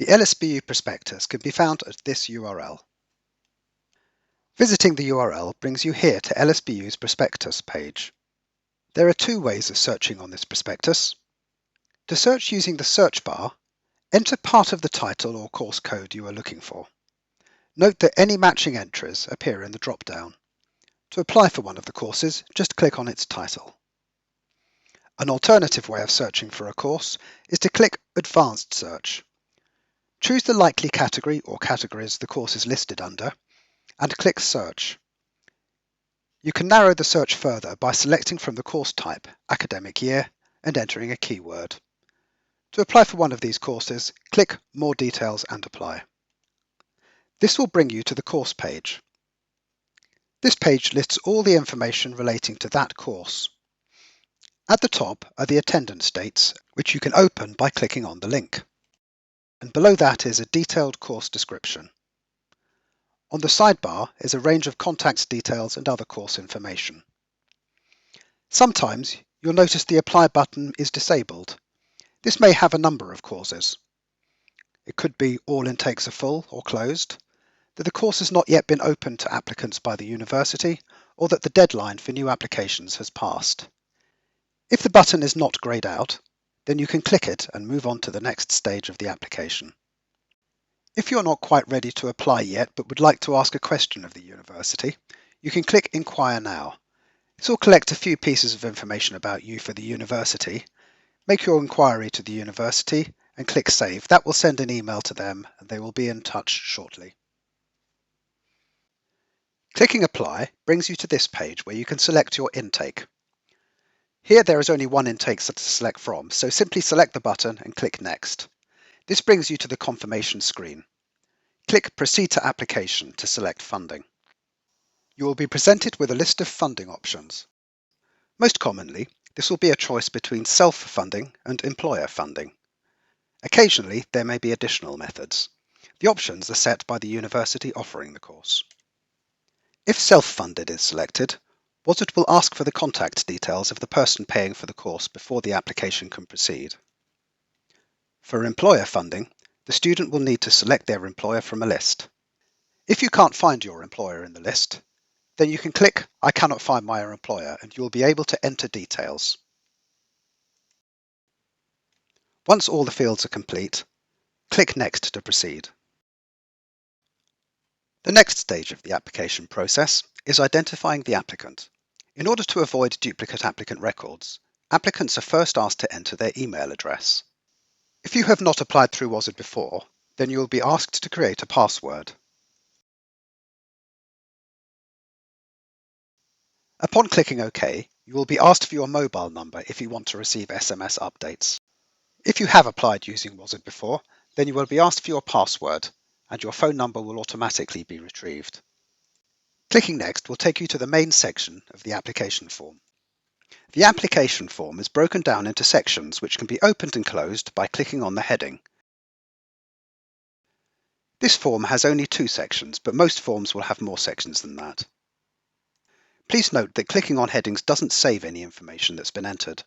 The LSBU prospectus can be found at this URL. Visiting the URL brings you here to LSBU's prospectus page. There are two ways of searching on this prospectus. To search using the search bar, enter part of the title or course code you are looking for. Note that any matching entries appear in the drop-down. To apply for one of the courses, just click on its title. An alternative way of searching for a course is to click Advanced Search. Choose the likely category or categories the course is listed under and click Search. You can narrow the search further by selecting from the course type, academic year, and entering a keyword. To apply for one of these courses, click More Details and Apply. This will bring you to the course page. This page lists all the information relating to that course. At the top are the attendance dates, which you can open by clicking on the link. And below that is a detailed course description. On the sidebar is a range of contact details and other course information. Sometimes you'll notice the Apply button is disabled. This may have a number of causes. It could be all intakes are full or closed, that the course has not yet been opened to applicants by the university, or that the deadline for new applications has passed. If the button is not greyed out, then you can click it and move on to the next stage of the application. If you're not quite ready to apply yet but would like to ask a question of the university, you can click Inquire Now. This will collect a few pieces of information about you for the university. Make your inquiry to the university and click Save. That will send an email to them and they will be in touch shortly. Clicking Apply brings you to this page where you can select your intake. Here there is only one intake to select from, so simply select the button and click Next. This brings you to the confirmation screen. Click Proceed to Application to select funding. You will be presented with a list of funding options. Most commonly, this will be a choice between self-funding and employer funding. Occasionally, there may be additional methods. The options are set by the university offering the course. If self-funded is selected, Wozzad will ask for the contact details of the person paying for the course before the application can proceed. For employer funding, the student will need to select their employer from a list. If you can't find your employer in the list, then you can click I cannot find my employer and you will be able to enter details. Once all the fields are complete, click Next to proceed. The next stage of the application process is identifying the applicant. In order to avoid duplicate applicant records, applicants are first asked to enter their email address. If you have not applied through Wozzad before, then you will be asked to create a password. Upon clicking OK, you will be asked for your mobile number if you want to receive SMS updates. If you have applied using Wozzad before, then you will be asked for your password, and your phone number will automatically be retrieved. Clicking Next will take you to the main section of the application form. The application form is broken down into sections which can be opened and closed by clicking on the heading. This form has only 2 sections, but most forms will have more sections than that. Please note that clicking on headings doesn't save any information that's been entered.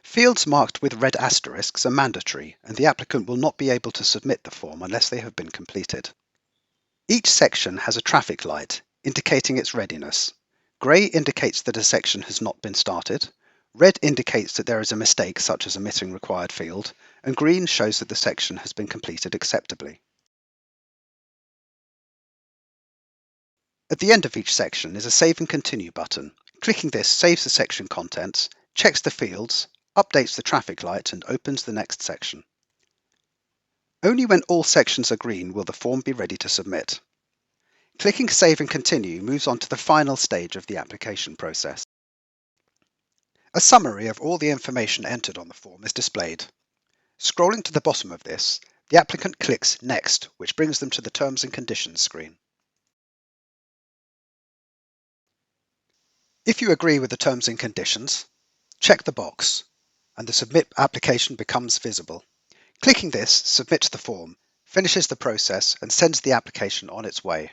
Fields marked with red asterisks are mandatory, and the applicant will not be able to submit the form unless they have been completed. Each section has a traffic light, indicating its readiness. Grey indicates that a section has not been started, red indicates that there is a mistake such as omitting required field, and green shows that the section has been completed acceptably. At the end of each section is a Save and Continue button. Clicking this saves the section contents, checks the fields, updates the traffic light and opens the next section. Only when all sections are green will the form be ready to submit. Clicking Save and Continue moves on to the final stage of the application process. A summary of all the information entered on the form is displayed. Scrolling to the bottom of this, the applicant clicks Next, which brings them to the Terms and Conditions screen. If you agree with the terms and conditions, check the box, and the Submit application becomes visible. Clicking this submits the form, finishes the process, and sends the application on its way.